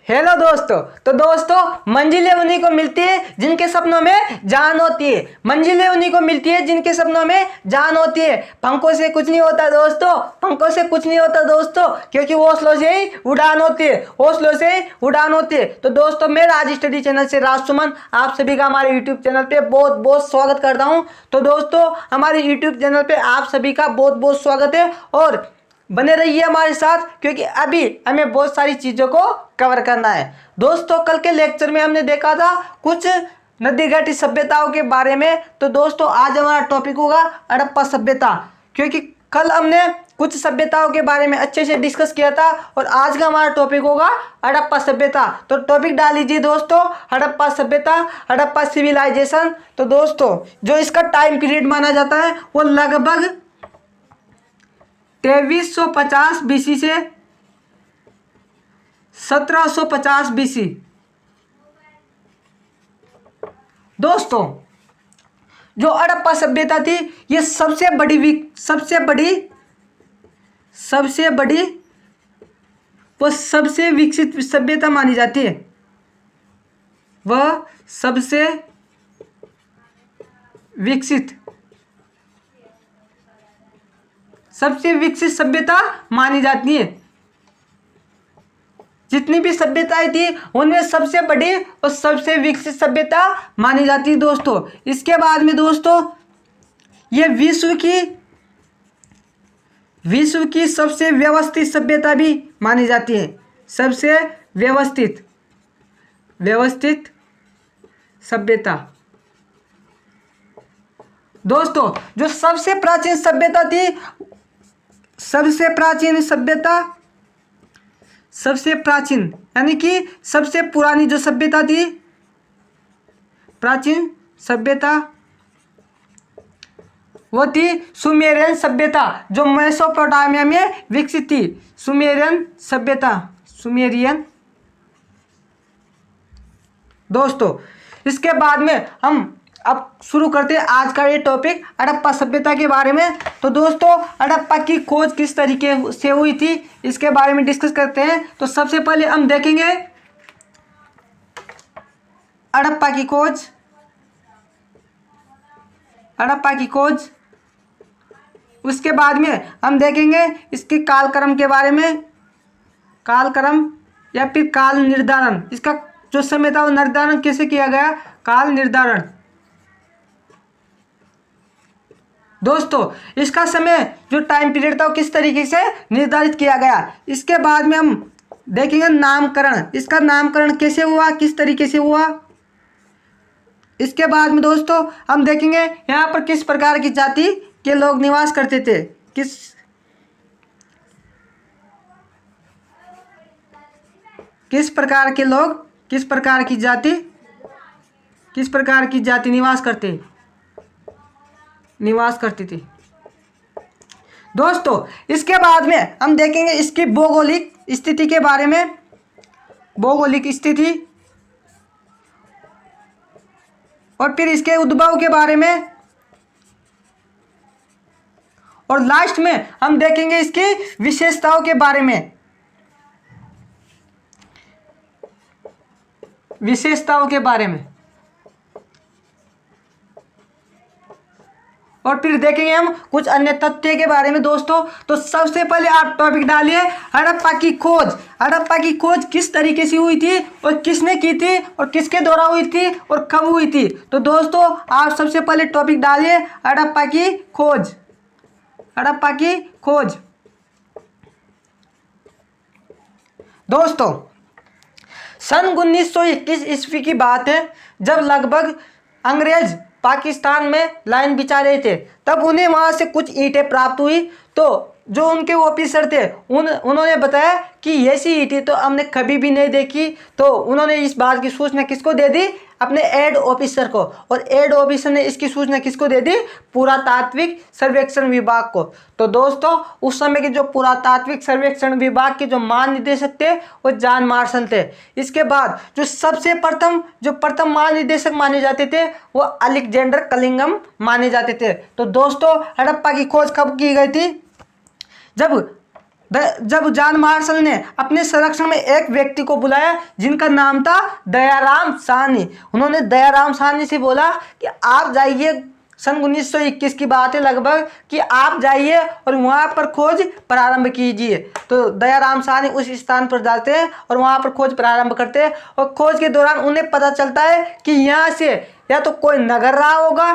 Hello दोस्तों। तो दोस्तों मंजिलें उन्हीं को मिलती है जिनके सपनों में जान होती है। मंजिलें उन्हीं को मिलती है जिनके सपनों में जान होती है। पंखों से कुछ नहीं होता दोस्तों, पंखों से कुछ नहीं होता दोस्तों, क्योंकि हौसलों से ही उड़ान होती है, हौसलों से ही उड़ान होती है। तो दोस्तों मैं राज स्टडी चैनल से राज सुमन आप सभी का हमारे यूट्यूब चैनल पे बहुत बहुत स्वागत करता हूँ। तो दोस्तों हमारे यूट्यूब चैनल पे आप सभी का बहुत बहुत स्वागत है और बने रहिए हमारे साथ, क्योंकि अभी हमें बहुत सारी चीज़ों को कवर करना है। दोस्तों कल के लेक्चर में हमने देखा था कुछ नदी घाटी सभ्यताओं के बारे में। तो दोस्तों आज हमारा टॉपिक होगा हड़प्पा सभ्यता, क्योंकि कल हमने कुछ सभ्यताओं के बारे में अच्छे से डिस्कस किया था और आज का हमारा टॉपिक होगा हड़प्पा सभ्यता। तो टॉपिक डाल लीजिए दोस्तों, हड़प्पा सभ्यता, हड़प्पा सिविलाइजेशन। तो दोस्तों जो इसका टाइम पीरियड माना जाता है वो लगभग 2350 बीसी से 1750 बीसी। दोस्तों जो हड़प्पा सभ्यता थी ये सबसे बड़ी वो सबसे विकसित सभ्यता मानी जाती है। वह सबसे विकसित सभ्यता मानी जाती है। जितनी भी सभ्यताएं थी उनमें सबसे बड़ी और सबसे विकसित सभ्यता मानी जाती है दोस्तों। इसके बाद में दोस्तों ये विश्व की सबसे व्यवस्थित सभ्यता भी मानी जाती है। सबसे व्यवस्थित सभ्यता। दोस्तों जो सबसे प्राचीन सभ्यता थी, सबसे प्राचीन यानी कि सबसे पुरानी जो सभ्यता थी, प्राचीन सभ्यता, वो थी सुमेरियन सभ्यता जो मेसोपोटामिया में विकसित थी। सुमेरियन सभ्यता, सुमेरियन। दोस्तों इसके बाद में हम अब शुरू करते हैं आज का ये टॉपिक हड़प्पा सभ्यता के बारे में। तो दोस्तों हड़प्पा की खोज किस तरीके से हुई थी इसके बारे में डिस्कस करते हैं। तो सबसे पहले हम देखेंगे हड़प्पा की खोज। उसके बाद में हम देखेंगे इसके कालक्रम के बारे में, कालक्रम या फिर काल निर्धारण। इसका जो समय था वो निर्धारण कैसे किया गया, काल निर्धारण। दोस्तों इसका समय जो टाइम पीरियड था वो किस तरीके से निर्धारित किया गया। इसके बाद में हम देखेंगे नामकरण। इसका नामकरण कैसे हुआ, किस तरीके से हुआ। इसके बाद में दोस्तों हम देखेंगे यहाँ पर किस प्रकार की जाति के लोग निवास करते थे, किस प्रकार के लोग, किस प्रकार की जाति निवास करती थी। दोस्तों इसके बाद में हम देखेंगे इसकी भौगोलिक स्थिति के बारे में, भौगोलिक स्थिति, और फिर इसके उद्भव के बारे में, और लास्ट में हम देखेंगे इसकी विशेषताओं के बारे में, विशेषताओं के बारे में। और फिर देखेंगे हम कुछ अन्य तथ्य के बारे में दोस्तों। तो सबसे पहले आप टॉपिक डालिए हड़प्पा की खोज। हड़प्पा की खोज किस तरीके से हुई थी और किसने की थी और किसके द्वारा हुई थी और कब हुई थी। तो दोस्तों आप सबसे पहले टॉपिक डालिए हड़प्पा की खोज, हड़प्पा की खोज। दोस्तों सन 1921 ईस्वी की बात है, जब लगभग अंग्रेज पाकिस्तान में लाइन बिछा रहे थे, तब उन्हें वहाँ से कुछ ईंटें प्राप्त हुई। तो जो उनके ऑफिसर थे उन्होंने बताया कि ऐसी ईंटें तो हमने कभी भी नहीं देखी। तो उन्होंने इस बात की सूचना किसको दे दी, अपने हेड ऑफिसर को, और हेड ऑफिसर ने इसकी सूचना किसको दे दी, पुरातात्विक सर्वेक्षण विभाग को। तो दोस्तों उस समय के जो पुरातात्विक सर्वेक्षण विभाग के जो महानिदेशक थे वो जॉन मार्शल थे। इसके बाद जो प्रथम महानिदेशक माने जाते थे वो अलेक्जेंडर कलिंगम माने जाते थे। तो दोस्तों हड़प्पा की खोज कब की गई थी, जब जब जॉन मार्शल ने अपने संरक्षण में एक व्यक्ति को बुलाया जिनका नाम था दयाराम साहनी। उन्होंने दयाराम साहनी से बोला कि आप जाइए, सन 1921 की बात है लगभग, कि आप जाइए और वहाँ पर खोज प्रारंभ कीजिए। तो दयाराम साहनी उस स्थान पर जाते हैं और वहाँ पर खोज प्रारंभ करते हैं और खोज के दौरान उन्हें पता चलता है कि यहाँ से या तो कोई नगर रहा होगा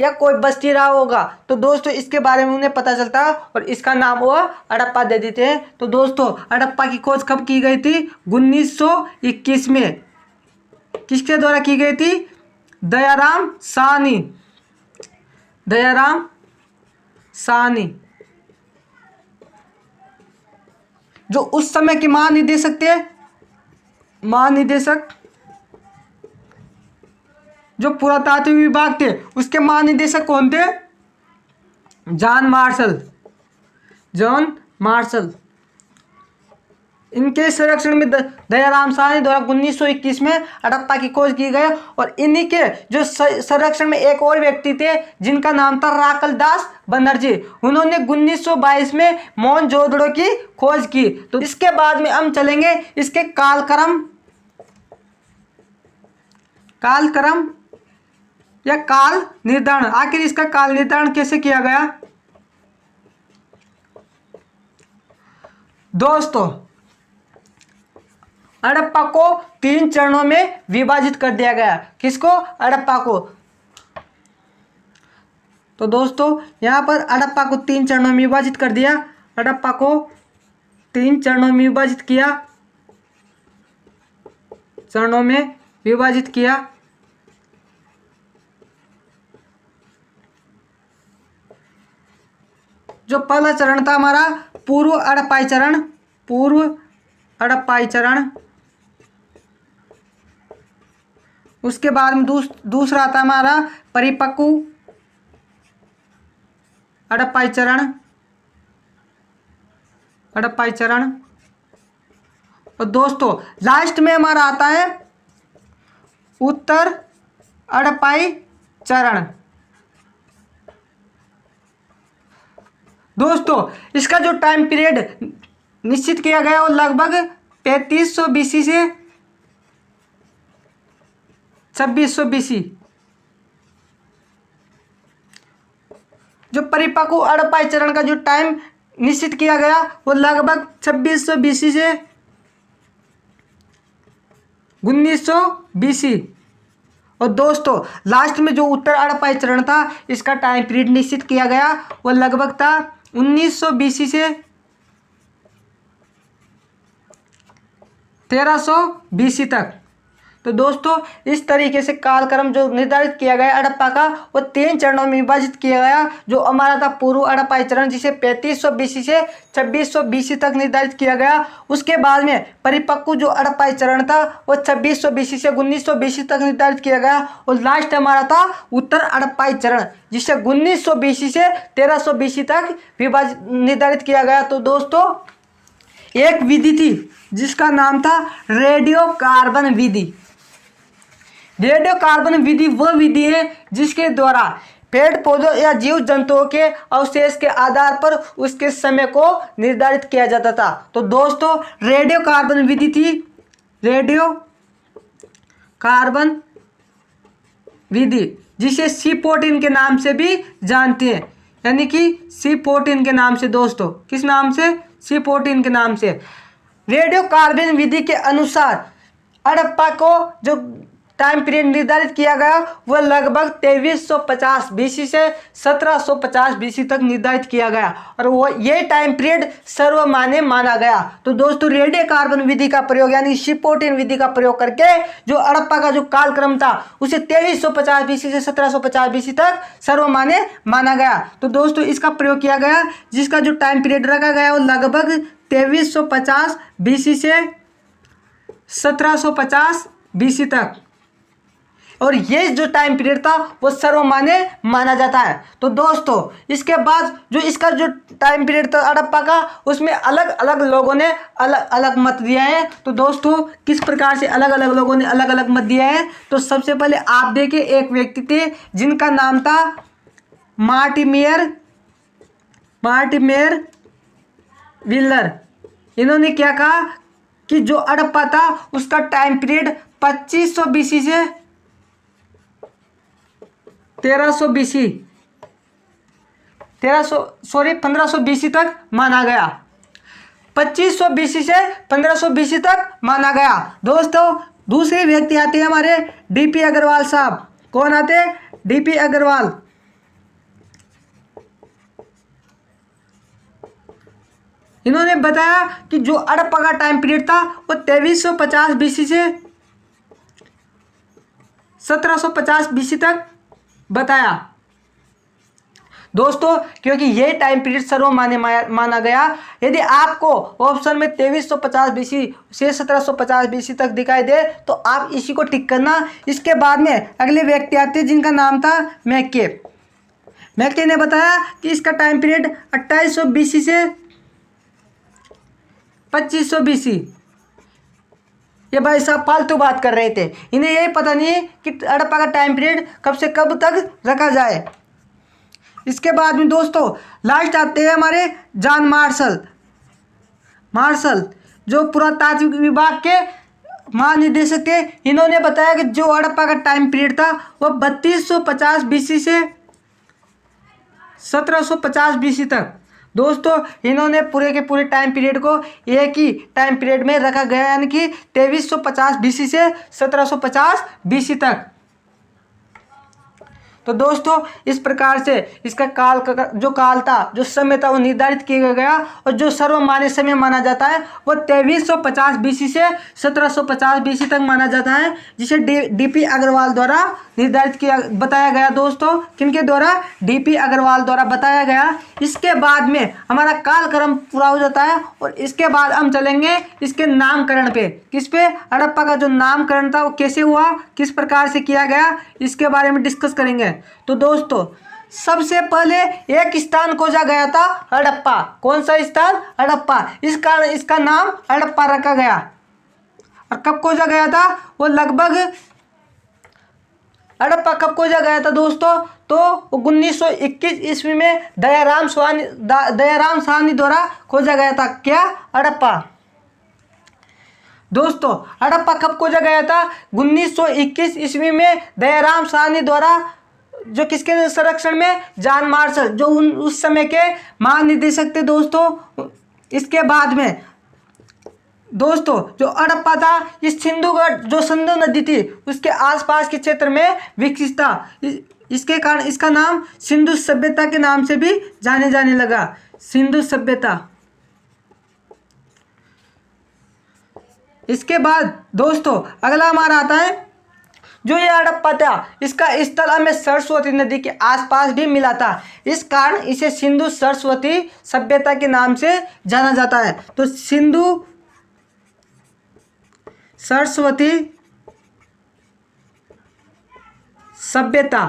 या कोई बस्ती रहा होगा। तो दोस्तों इसके बारे में उन्हें पता चलता है और इसका नाम वो हड़प्पा दे देते हैं। तो दोस्तों हड़प्पा की खोज कब की गई थी? 1921 में। किसके द्वारा की गई थी? दयाराम साहनी। दयाराम साहनी जो उस समय के महानिदेशक थे, महानिदेशक जो पुरातात्विक विभाग थे उसके महानिदेशक कौन थे? John Marshall. John Marshall. इनके संरक्षण में दयाराम साहनी द्वारा 1921 में हड़प्पा की खोज की गई और इन्हीं के जो संरक्षण में एक और व्यक्ति थे जिनका नाम था राकल दास बनर्जी। उन्होंने 1922 में मोहनजोदड़ो की खोज की। तो इसके बाद में हम चलेंगे इसके कालक्रम या काल निर्धारण। आखिर इसका काल निर्धारण कैसे किया गया? दोस्तों हड़प्पा को 3 चरणों में विभाजित कर दिया गया। किसको? हड़प्पा को। तो दोस्तों यहाँ पर हड़प्पा को 3 चरणों में विभाजित कर दिया। हड़प्पा को 3 चरणों में विभाजित किया। चरणों में विभाजित किया। जो पहला चरण था हमारा पूर्व हड़प्पाई चरण, पूर्व हड़प्पाई चरण। उसके बाद में दूसरा था हमारा परिपक्व हड़प्पाई चरण, हड़प्पाई चरण। और दोस्तों लास्ट में हमारा आता है उत्तर हड़प्पाई चरण। दोस्तों इसका जो टाइम पीरियड निश्चित किया गया वो लगभग 3500 BC से 2600 BC। जो परिपक्व हड़प्पाई चरण का जो टाइम निश्चित किया गया वो लगभग 2600 BC से 1900 BC। और दोस्तों लास्ट में जो उत्तर हड़प्पाई चरण था इसका टाइम पीरियड निश्चित किया गया वो लगभग था 1900 BC से 1300 BC तक। तो दोस्तों इस तरीके से कालक्रम जो निर्धारित किया गया हड़प्पा का वो 3 चरणों में विभाजित किया गया। जो हमारा था पूर्व हड़प्पाई चरण जिसे 3500 BC से 2600 BC तक निर्धारित किया गया। उसके बाद में परिपक्व जो हड़प्पाई चरण था वो 2600 BC से 1900 BC तक निर्धारित किया गया। और लास्ट हमारा था उत्तर हड़प्पाई चरण जिसे 1900 BC से 1300 BC तक विभाजित निर्धारित किया गया। तो दोस्तों एक विधि थी जिसका नाम था रेडियो कार्बन विधि। रेडियो कार्बन विधि वह विधि है जिसके द्वारा पेड़ पौधों या जीव जंतुओं के अवशेष के आधार पर उसके समय को निर्धारित किया जाता था। तो दोस्तों रेडियो कार्बन विधि थी, रेडियो कार्बन विधि जिसे C14 के नाम से भी जानते हैं, यानी कि C14 के नाम से। दोस्तों किस नाम से? C14 के नाम से। रेडियो कार्बन विधि के अनुसार हड़प्पा को जो टाइम पीरियड निर्धारित किया गया वह लगभग 2350 BC से 1750 BC तक निर्धारित किया गया और वो ये टाइम पीरियड सर्वमान्य माना गया। तो दोस्तों रेडियो कार्बन विधि का प्रयोग यानी C14 विधि का प्रयोग करके जो हड़प्पा का जो कालक्रम था उसे 2350 BC से 1750 BC तक सर्वमान्य माना गया। तो दोस्तों इसका प्रयोग किया गया जिसका जो टाइम पीरियड रखा गया वो लगभग 2350 BC से 1750 BC तक। और ये जो टाइम पीरियड था वो सर्वमान्य माना जाता है। तो दोस्तों इसके बाद जो इसका जो टाइम पीरियड था हड़प्पा का उसमें अलग अलग लोगों ने अलग अलग मत दिया है। तो दोस्तों किस प्रकार से अलग अलग लोगों ने अलग अलग मत दिया है? तो सबसे पहले आप देखिए एक व्यक्ति थे जिनका नाम था मार्टिमेयर व्हीलर, इन्होंने क्या कहा कि जो हड़प्पा था उसका टाइम पीरियड 2500 बीसी से 1300 बीसी 1500 बीसी तक माना गया। 2500 बीसी से 1500 बीसी तक माना गया। दोस्तों दूसरे व्यक्ति आते हैं हमारे डीपी अग्रवाल साहब। कौन आते हैं? डीपी अग्रवाल। इन्होंने बताया कि जो हड़प्पा का टाइम पीरियड था वो 2350 बीसी से 1750 बीसी तक बताया। दोस्तों क्योंकि ये टाइम पीरियड सर्वमान्य माना गया, यदि आपको ऑप्शन में 2350 बीसी से 1750 बीसी तक दिखाई दे तो आप इसी को टिक करना। इसके बाद में अगले व्यक्ति आते हैं जिनका नाम था मैके। मैके ने बताया कि इसका टाइम पीरियड 2800 बीसी से 2500 बीसी। ये भाई साहब फालतू बात कर रहे थे, इन्हें यही पता नहीं है कि हड़प्पा का टाइम पीरियड कब से कब तक रखा जाए। इसके बाद में दोस्तों लास्ट आते हैं हमारे जॉन मार्शल जो पुरातात्विक विभाग के महानिदेशक थे। इन्होंने बताया कि जो हड़प्पा का टाइम पीरियड था वह 3250 बीसी से 1750 बीसी तक। दोस्तों इन्होंने पूरे के पूरे टाइम पीरियड को एक ही टाइम पीरियड में रखा गया, यानी कि 2350 बीसी से 1750 बीसी तक। तो दोस्तों इस प्रकार से इसका जो काल था, जो समय था वो निर्धारित किया गया और जो सर्वमान्य समय माना जाता है वो 2350 बीसी से 1750 बीसी तक माना जाता है, जिसे डीपी अग्रवाल द्वारा निर्धारित बताया गया। दोस्तों किनके द्वारा? डीपी अग्रवाल द्वारा बताया गया। इसके बाद में हमारा कालक्रम पूरा हो जाता है और इसके बाद हम चलेंगे इसके नामकरण पे। किस पे? हड़प्पा का जो नामकरण था वो कैसे हुआ, किस प्रकार से किया गया, इसके बारे में डिस्कस करेंगे। तो दोस्तों सबसे पहले एक स्थान खोजा गया था हड़प्पा। कौन सा स्थान? हड़प्पा। इस कारण इसका नाम हड़प्पा रखा गया। और कब खोजा गया था? वो लगभग हड़प्पा कब खोजा गया था दोस्तों? तो 1921 ईस्वी में दयाराम साहनी द्वारा खोजा गया था। क्या? हड़प्पा। दोस्तों हड़प्पा कब खोजा गया था? 1921 ईस्वी में दयाराम साहनी द्वारा, जो किसके संरक्षण में? जॉन मार्शल, जो उस समय के महानिदेशक थे। दोस्तों इसके बाद में दोस्तों जो हड़प्पा था इस सिंधु नदी थी उसके आसपास के क्षेत्र में विकसित था। इसके कारण इसका नाम सिंधु सभ्यता के नाम से भी जाने लगा। सिंधु सभ्यता। इसके बाद दोस्तों अगला हमारा आता है जो ये हड़प्पा था इसका स्थल हमें सरस्वती नदी के आसपास भी मिला था। इस कारण इसे सिंधु सरस्वती सभ्यता के नाम से जाना जाता है। तो सिंधु सरस्वती सभ्यता।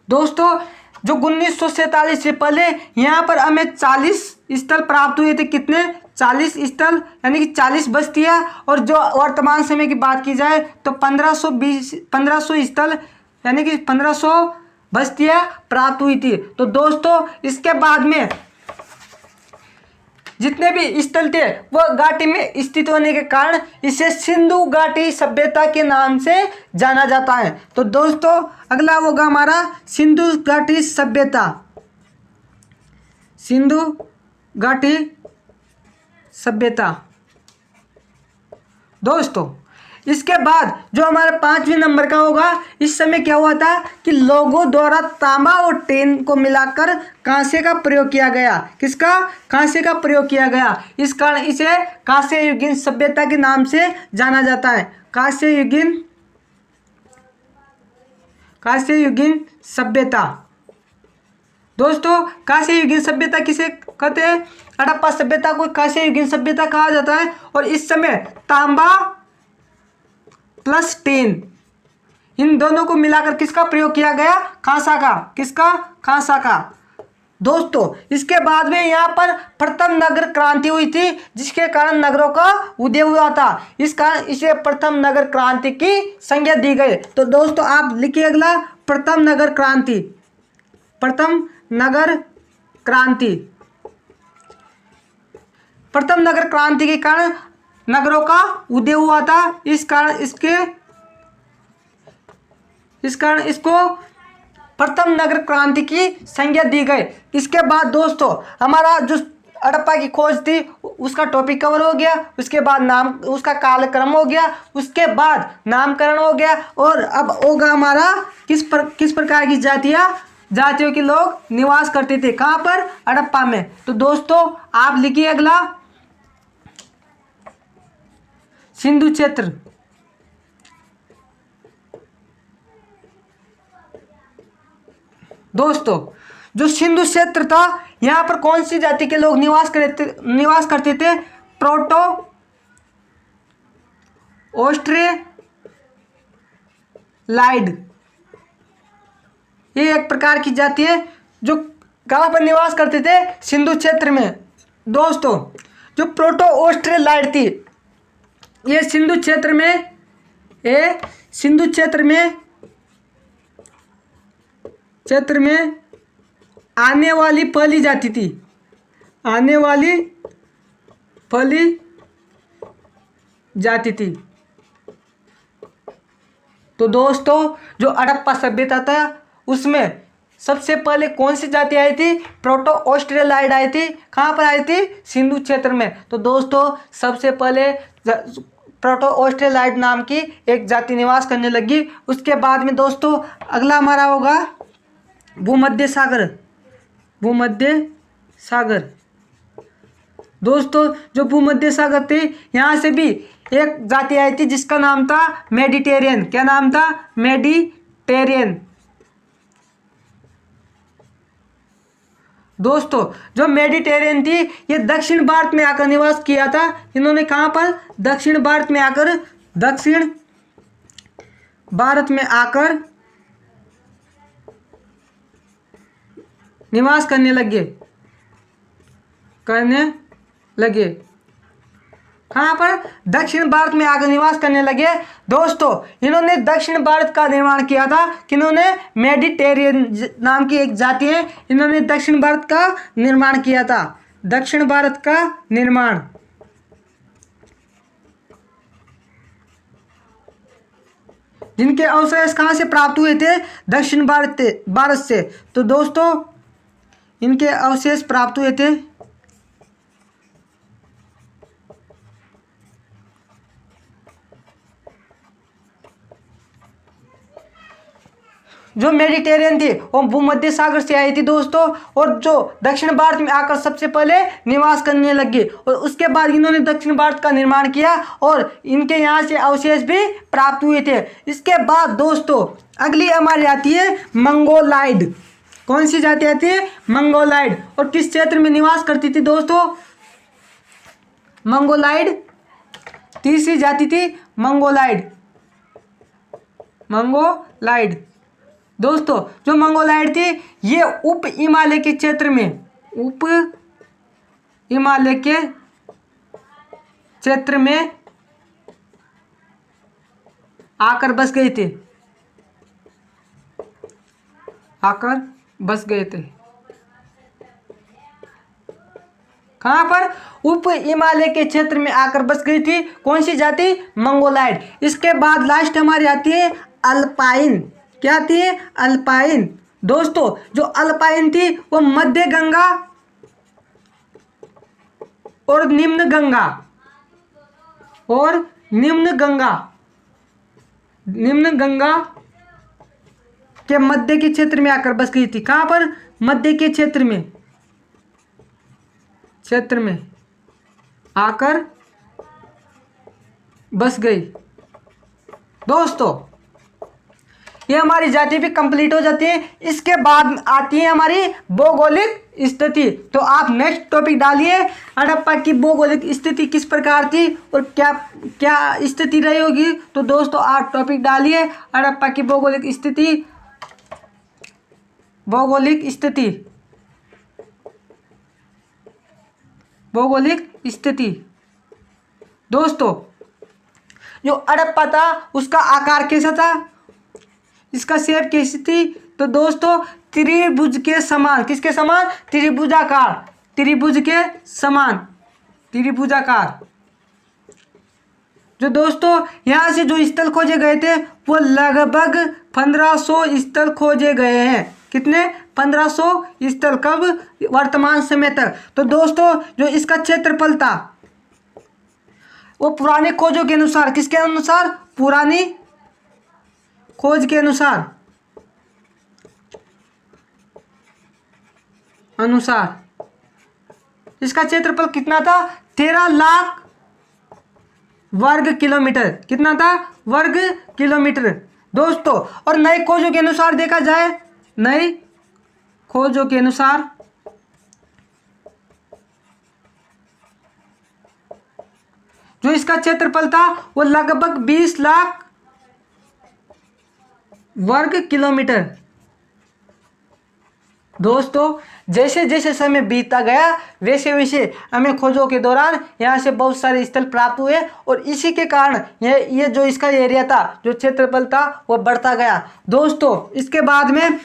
दोस्तों जो 1947 से पहले यहाँ पर हमें 40 स्थल प्राप्त हुए थे। कितने? 40 स्थल, यानी कि 40 बस्तियाँ। और जो वर्तमान समय की बात की जाए तो 1500 स्थल, यानी कि 1500 बस्तियाँ प्राप्त हुई थी। तो दोस्तों इसके बाद में जितने भी स्थल थे वह घाटी में स्थित होने के कारण इसे सिंधु घाटी सभ्यता के नाम से जाना जाता है। तो दोस्तों अगला होगा हमारा सिंधु घाटी सभ्यता। सिंधु घाटी सभ्यता। दोस्तों इसके बाद जो हमारे 5वें नंबर का होगा, इस समय क्या हुआ था कि लोगों द्वारा तांबा और टेन को मिलाकर कांसे का प्रयोग किया गया। किसका? कांसे का प्रयोग किया गया। इस कारण इसे कांस्य युगीन सभ्यता के नाम से जाना जाता है। कांस्य युगीन सभ्यता। दोस्तों कांस्य युगीन सभ्यता किसे कहते हैं? हड़प्पा सभ्यता को कांस्य युगीन सभ्यता कहा जाता है। और इस समय तांबा प्लस टेन, इन दोनों को मिलाकर किसका प्रयोग किया गया? कांसा का। किसका? कांसा का। दोस्तों इसके बाद में यहाँ पर प्रथम नगर क्रांति हुई थी, जिसके कारण नगरों का उदय हुआ था। इस कारण इसे प्रथम नगर क्रांति की संज्ञा दी गई। तो दोस्तों आप लिखिए अगला प्रथम नगर क्रांति। प्रथम नगर क्रांति। प्रथम नगर क्रांति के कारण नगरों का उदय हुआ था, इस कारण इसको प्रथम नगर क्रांति की संज्ञा दी गई। इसके बाद दोस्तों हमारा जो हड़प्पा की खोज थी उसका टॉपिक कवर हो गया, उसके बाद नाम उसका कालक्रम हो गया, उसके बाद नामकरण हो गया, और अब होगा हमारा किस प्रकार की जातियों के लोग निवास करते थे, कहाँ पर, हड़प्पा में। तो दोस्तों आप लिखिए अगला सिंधु क्षेत्र। दोस्तों जो सिंधु क्षेत्र था यहाँ पर कौन सी जाति के लोग निवास करते थे, प्रोटो ऑस्ट्रेलाइड, ये एक प्रकार की जाति है जो कहाँ पर निवास करते थे, सिंधु क्षेत्र में। दोस्तों जो प्रोटो ऑस्ट्रेलाइड थी ये सिंधु क्षेत्र में आने वाली पहली जाति थी, तो दोस्तों जो हड़प्पा सभ्यता था उसमें सबसे पहले कौन सी जाति आई थी, प्रोटो ऑस्ट्रेलाइड आई थी, कहाँ पर आई थी, सिंधु क्षेत्र में। तो दोस्तों सबसे पहले प्रोटो ऑस्ट्रेलाइड नाम की एक जाति निवास करने लगी। उसके बाद में दोस्तों अगला हमारा होगा भूमध्य सागर। दोस्तों जो भूमध्य सागर थे यहाँ से भी एक जाति आई थी जिसका नाम था मेडिटेरियन। क्या नाम था, मेडिटेरियन। दोस्तों जो मेडिटेरियन थी ये दक्षिण भारत में आकर निवास किया था। इन्होंने कहाँ पर, दक्षिण भारत में आकर निवास करने लगे। कहाँ पर, दक्षिण भारत में आकर निवास करने लगे। दोस्तों इन्होंने दक्षिण भारत का निर्माण किया था, किन्होंने, मेडिटेरियन नाम की एक जाति है, इन्होंने दक्षिण भारत का निर्माण किया था, दक्षिण भारत का निर्माण। जिनके अवशेष कहाँ से प्राप्त हुए थे, दक्षिण भारत से। तो दोस्तों इनके अवशेष प्राप्त हुए थे जो मेडिटेरियन थी वो भूमध्य सागर से आई थी दोस्तों, और जो दक्षिण भारत में आकर सबसे पहले निवास करने लगी, और उसके बाद इन्होंने दक्षिण भारत का निर्माण किया और इनके यहाँ से अवशेष भी प्राप्त हुए थे। इसके बाद दोस्तों अगली हमारी आती है मंगोलाइड। कौन सी जाति आती है, मंगोलाइड। और किस क्षेत्र में निवास करती थी दोस्तों, मंगोलाइड। तीसरी जाति थी मंगोलाइड। दोस्तों जो मंगोलाइड थी ये उप हिमालय के क्षेत्र में आकर बस गए थे। कहाँ पर, उप हिमालय के क्षेत्र में आकर बस गई थी। कौन सी जाति, मंगोलाइड। इसके बाद लास्ट हमारी आती है अल्पाइन। क्या आती है, अल्पाइन। दोस्तों जो अल्पाइन थी वो मध्य गंगा और निम्न गंगा के मध्य के क्षेत्र में आकर बस गई थी। कहाँ पर, मध्य के क्षेत्र में आकर बस गई। दोस्तों ये हमारी जाति भी कंप्लीट हो जाती है। इसके बाद आती है हमारी भौगोलिक स्थिति। तो आप नेक्स्ट टॉपिक डालिए, हड़प्पा की भौगोलिक स्थिति किस प्रकार थी और क्या क्या स्थिति रही होगी। तो दोस्तों आप टॉपिक डालिए हड़प्पा की भौगोलिक स्थिति। दोस्तों जो हड़प्पा था उसका आकार कैसा था, इसका शेप कैसी थी। तो दोस्तों त्रिभुज के समान, किसके समान, त्रिभुजाकार, त्रिभुज के समान, त्रिभुजाकार। जो दोस्तों यहाँ से जो स्थल खोजे गए थे वो लगभग 1500 स्थल खोजे गए हैं। कितने? 1500 स्थल। कब? वर्तमान समय तक। तो दोस्तों जो इसका क्षेत्रफल था वो पुराने खोजों के अनुसार, किसके अनुसार? पुरानी खोज के अनुसार इसका क्षेत्रफल कितना था? 13 लाख वर्ग किलोमीटर। कितना था? वर्ग किलोमीटर दोस्तों। और नए खोजों के अनुसार देखा जाए, नई खोजों के अनुसार जो इसका क्षेत्रफल था वो लगभग 20 लाख वर्ग किलोमीटर। दोस्तों जैसे जैसे समय बीतता गया वैसे वैसे हमें खोजों के दौरान यहाँ से बहुत सारे स्थल प्राप्त हुए और इसी के कारण ये जो इसका एरिया था, जो क्षेत्रफल था वो बढ़ता गया। दोस्तों इसके बाद में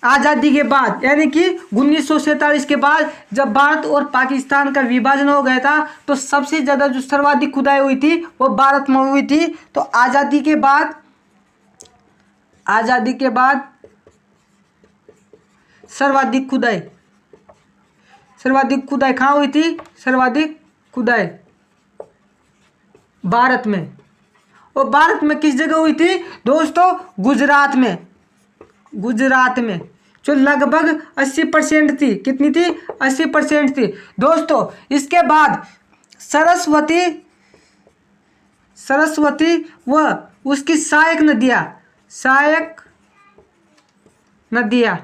आज़ादी के बाद यानी कि 1947 के बाद जब भारत और पाकिस्तान का विभाजन हो गया था तो सबसे ज़्यादा जो सर्वाधिक खुदाई हुई थी वो भारत में हुई थी। तो आज़ादी के बाद सर्वाधिक खुदाई कहाँ हुई थी? सर्वाधिक खुदाई भारत में। और भारत में किस जगह हुई थी दोस्तों? गुजरात में जो लगभग 80% थी। कितनी थी? 80% थी दोस्तों। इसके बाद सरस्वती व उसकी सहायक नदियाँ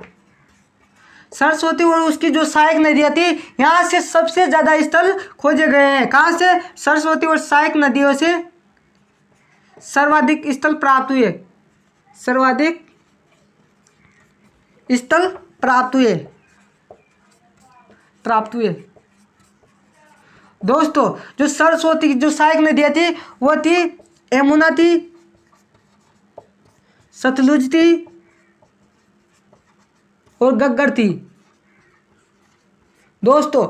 सरस्वती और उसकी जो सहायक नदियाँ थी यहाँ से सबसे ज़्यादा स्थल खोजे गए हैं। कहाँ से? सरस्वती और सहायक नदियों से सर्वाधिक स्थल प्राप्त हुए। दोस्तों जो सरस्वती की जो सहायक नदियाँ थी वो थी यमुना थी, सतलुज थी और घग्गर थी। दोस्तों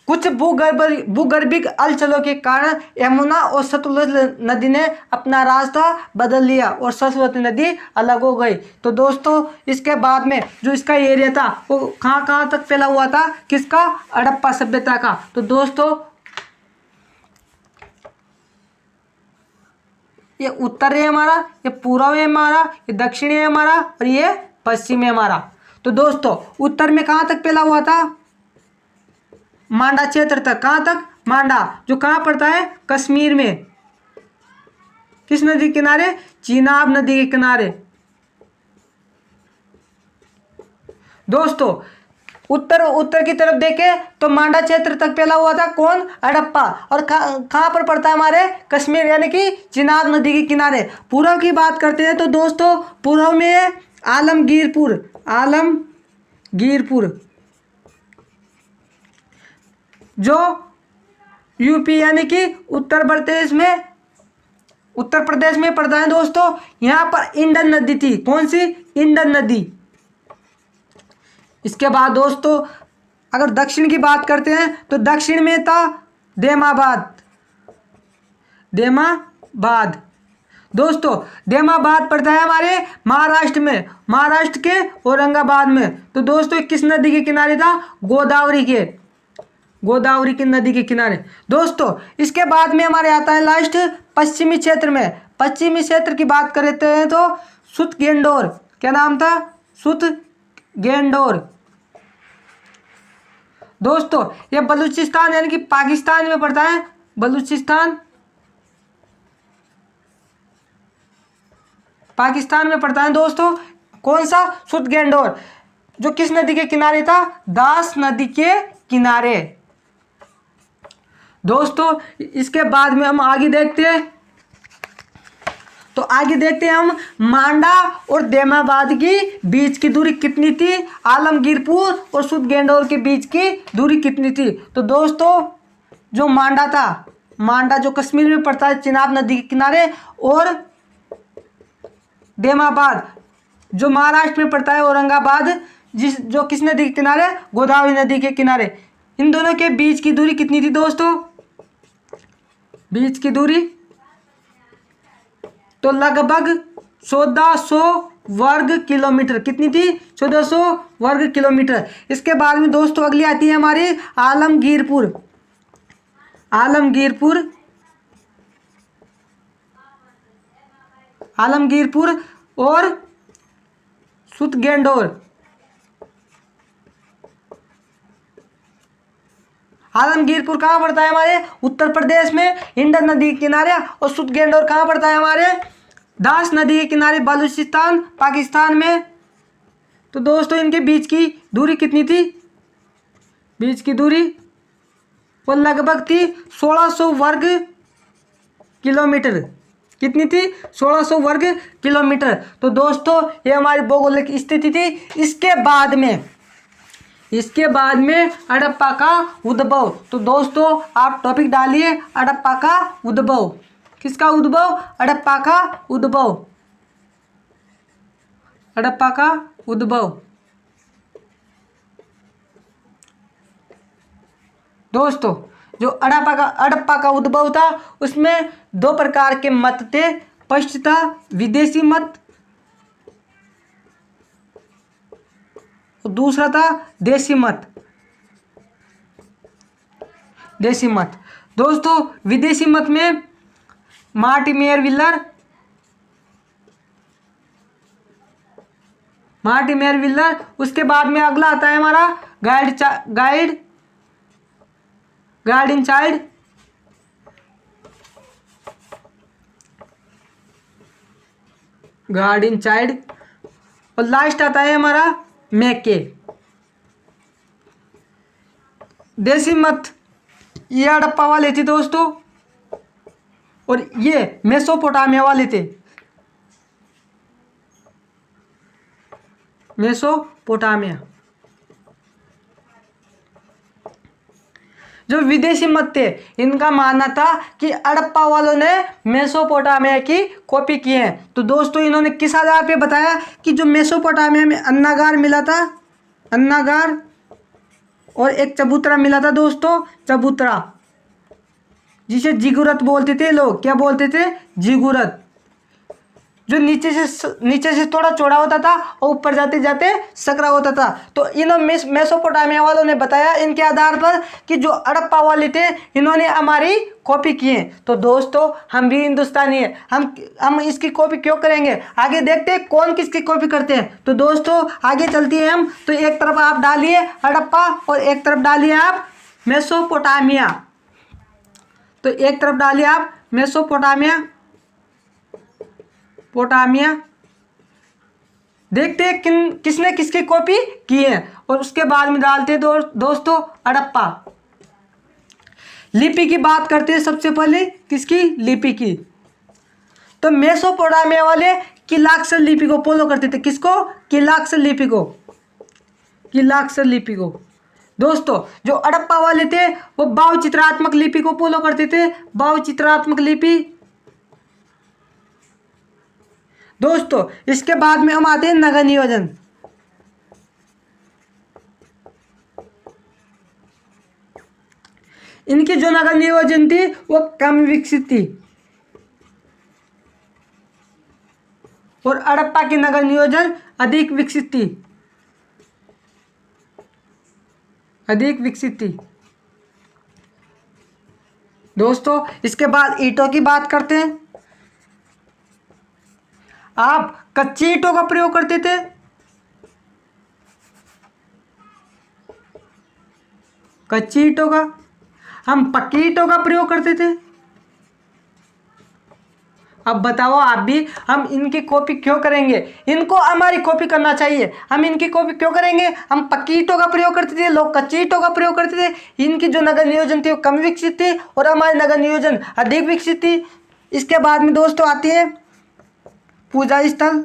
कुछ भूगर्भिक हलचलों के कारण यमुना और सतलुज नदी ने अपना रास्ता बदल लिया और सरस्वती नदी अलग हो गई। तो दोस्तों इसके बाद में जो इसका एरिया था वो कहाँ तक फैला हुआ था? किसका? हड़प्पा सभ्यता का। तो दोस्तों ये उत्तर है हमारा, ये पूर्व है हमारा, ये दक्षिण है हमारा और ये पश्चिम है हमारा। तो दोस्तों उत्तर में कहाँ तक फैला हुआ था? मांडा क्षेत्र तक। कहाँ तक? मांडा, जो कहाँ पड़ता है? कश्मीर में। किस नदी के किनारे? चीनाब नदी के किनारे। दोस्तों उत्तर की तरफ देखें तो मांडा क्षेत्र तक फैला हुआ था। कौन? हड़प्पा। और कहाँ पर पड़ता है? हमारे कश्मीर यानी कि चिनाब नदी के किनारे। पूर्व की बात करते हैं तो दोस्तों पूर्व में आलमगीरपुर जो यूपी यानी कि उत्तर प्रदेश में पड़ता है। दोस्तों यहाँ पर इंडन नदी थी। कौन सी? इंडन नदी। इसके बाद दोस्तों अगर दक्षिण की बात करते हैं तो दक्षिण में था देमाबाद। दोस्तों देमाबाद पड़ता है हमारे महाराष्ट्र में, महाराष्ट्र के औरंगाबाद में। तो दोस्तों किस नदी के किनारे था? गोदावरी की नदी के किनारे। दोस्तों इसके बाद में हमारे आता है लास्ट पश्चिमी क्षेत्र में। पश्चिमी क्षेत्र की बात करते हैं तो सुतगेंडोर। क्या नाम था? सुतगेंडोर। दोस्तों यह बलूचिस्तान यानी कि पाकिस्तान में पड़ता है। पाकिस्तान में पड़ता है दोस्तों। कौन सा? सुतगेंडोर, जो किस नदी के किनारे था? दास नदी के किनारे। दोस्तों इसके बाद में हम आगे देखते हैं तो आगे देखते हैं हम मांडा और देमाबाद की बीच की दूरी कितनी थी? आलमगीरपुर और सुतगेंडोर के बीच की दूरी कितनी थी? तो दोस्तों जो मांडा था, मांडा जो कश्मीर में पड़ता है चिनाब नदी के किनारे, और देमाबाद जो महाराष्ट्र में पड़ता है औरंगाबाद, जो किस नदी के किनारे? गोदावरी नदी के किनारे। इन दोनों के बीच की दूरी कितनी थी दोस्तों? बीच की दूरी तो लगभग 1400 वर्ग किलोमीटर। कितनी थी? 1400 वर्ग किलोमीटर। इसके बाद में दोस्तों अगली आती है हमारी आलमगीरपुर। आलमगीरपुर और सुतगेंडोर। आलमगीरपुर कहाँ पड़ता है? हमारे उत्तर प्रदेश में, हिंडन नदी के किनारे। और सुतगेंडोर कहाँ पड़ता है? हमारे दास नदी के किनारे, बलूचिस्तान, पाकिस्तान में। तो दोस्तों इनके बीच की दूरी कितनी थी? बीच की दूरी वो लगभग थी 1600 वर्ग किलोमीटर। कितनी थी? 1600 वर्ग किलोमीटर। तो दोस्तों ये हमारी भौगोलिक स्थिति थी। इसके बाद में हड़प्पा का उद्भव। तो दोस्तों आप टॉपिक डालिए हड़प्पा का उद्भव। किसका उद्भव? हड़प्पा का उद्भव। हड़प्पा का उद्भव। दोस्तों जो हड़प्पा का उद्भव था उसमें 2 प्रकार के मत थे। फर्स्ट था विदेशी मत और दूसरा था देशी मत। दोस्तों विदेशी मत में मार्टिमेर विल्लर। उसके बाद में अगला आता है हमारा गार्डिन चाइल्ड और लास्ट आता है हमारा मैके। देसी मत ये हड़प्पा वाले थे दोस्तों और ये मेसोपोटामिया वाले थे। मेसोपोटामिया। जो विदेशी मत थे इनका मानना था कि हड़प्पा वालों ने मेसोपोटामिया की कॉपी की है। तो दोस्तों इन्होंने किस आधार पे बताया कि जो मेसोपोटामिया में अन्नागार मिला था, अन्नागार और एक चबूतरा मिला था दोस्तों, चबूतरा, जिसे जिगुरत बोलते थे लोग। क्या बोलते थे? जिगुरत। जो नीचे से थोड़ा चौड़ा होता था और ऊपर जाते जाते सकरा होता था। तो इन मेसोपोटामिया वालों ने बताया इनके आधार पर कि जो हड़प्पा वाले थे इन्होंने हमारी कॉपी की है। तो दोस्तों हम भी हिंदुस्तानी है, हम इसकी कॉपी क्यों करेंगे? आगे देखते हैं कौन किसकी कॉपी करते हैं। तो दोस्तों आगे चलती है हम। तो एक तरफ आप डालिए हड़प्पा और एक तरफ डालिए आप मेसोपोटामिया। तो एक तरफ डालिए आप मेसोपोटामिया। देखते हैं किसने किसकी कॉपी की है और उसके बाद में डालते हैं दोस्तों हड़प्पा। लिपि की बात करते हैं सबसे पहले। किसकी? लिपि की। तो मेसोपोटामिया वाले किलाक्सर लिपि को फॉलो करते थे। किसको? किलाक्सर लिपि को। दोस्तों जो हड़प्पा वाले थे वो भावचित्रात्मक लिपि को फॉलो करते थे। भावचित्रात्मक लिपि। दोस्तों इसके बाद में हम आते हैं नगर नियोजन। इनकी जो नगर नियोजन थी वो कम विकसित थी और हड़प्पा की नगर नियोजन अधिक विकसित थी। दोस्तों इसके बाद ईंटों की बात करते हैं। आप कच्ची ईंटों का प्रयोग करते थे। कच्ची ईंटों का। हम पक्की ईंटों का प्रयोग करते थे। अब बताओ आप भी, हम इनकी कॉपी क्यों करेंगे? इनको हमारी कॉपी करना चाहिए। हम इनकी कॉपी क्यों करेंगे? हम पक्की ईंटों का प्रयोग करते थे, लोग कच्ची ईंटों का प्रयोग करते थे। इनकी जो नगर नियोजन थी वो कम विकसित थी और हमारी नगर नियोजन अधिक विकसित थी। इसके बाद में दोस्तों आती है पूजा स्थल।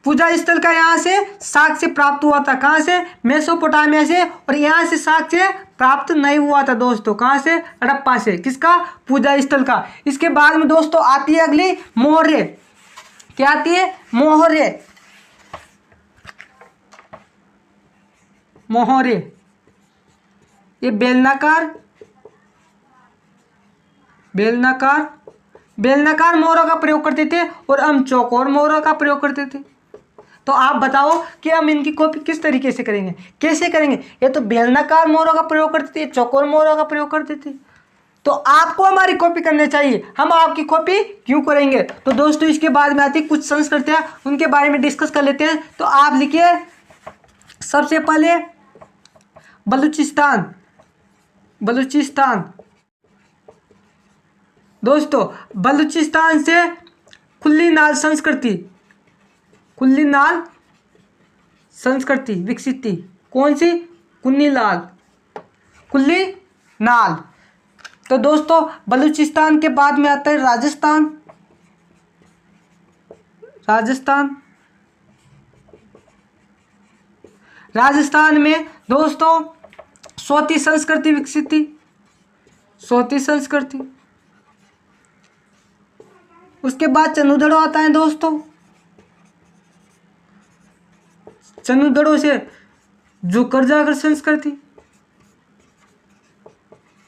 पूजा स्थल का यहाँ से साक्ष्य प्राप्त हुआ था। कहाँ से? मेसोपोटामिया से। और यहाँ से साक्ष्य प्राप्त नहीं हुआ था दोस्तों। कहाँ से? हड़प्पा से। किसका? पूजा स्थल का। इसके बाद में दोस्तों आती है अगली मौर्य। क्या आती है? मौर्य। मोहरे, ये बेलनाकार मोहरों का प्रयोग करते थे और हम चौकोर मोहरों का प्रयोग करते थे। तो आप बताओ कि हम इनकी कॉपी किस तरीके से करेंगे, कैसे करेंगे। ये तो बेलनाकार मोहरों का प्रयोग करते थे, चौकोर मोहरों का प्रयोग करते थे। तो आपको हमारी कॉपी करनी चाहिए, हम आपकी कॉपी क्यों करेंगे। तो दोस्तों इसके बाद में आती कुछ संस्कृतियां, उनके बारे में डिस्कस कर लेते हैं। तो आप लिखिए सबसे पहले बलूचिस्तान। दोस्तों बलूचिस्तान से खुली नाल संस्कृति विकसित थी। कौन सी? खुली नाल। तो दोस्तों बलूचिस्तान के बाद में आता है राजस्थान में दोस्तों सोती संस्कृति विकसित थी। उसके बाद चनुदड़ो आता है दोस्तों। चनुदड़ो से झुकर जाकर संस्कृति।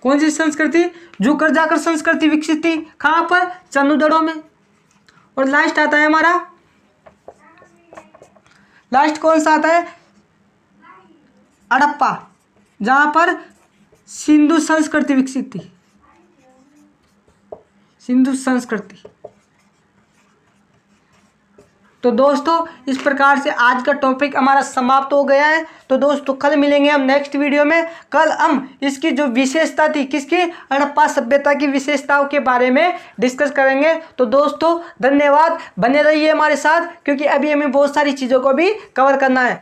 कौन सी संस्कृति? झुकर जाकर संस्कृति विकसित थी। कहां पर? चनुदड़ो में। और लास्ट आता है हमारा, लास्ट कौन सा आता है? हड़प्पा, जहां पर सिंधु संस्कृति विकसित थी। सिंधु संस्कृति। तो दोस्तों इस प्रकार से आज का टॉपिक हमारा समाप्त हो गया है। तो दोस्तों कल मिलेंगे हम नेक्स्ट वीडियो में। कल हम इसकी जो विशेषता थी, किसकी? हड़प्पा सभ्यता की विशेषताओं के बारे में डिस्कस करेंगे। तो दोस्तों धन्यवाद, बने रहिए हमारे साथ, क्योंकि अभी हमें बहुत सारी चीज़ों को भी कवर करना है।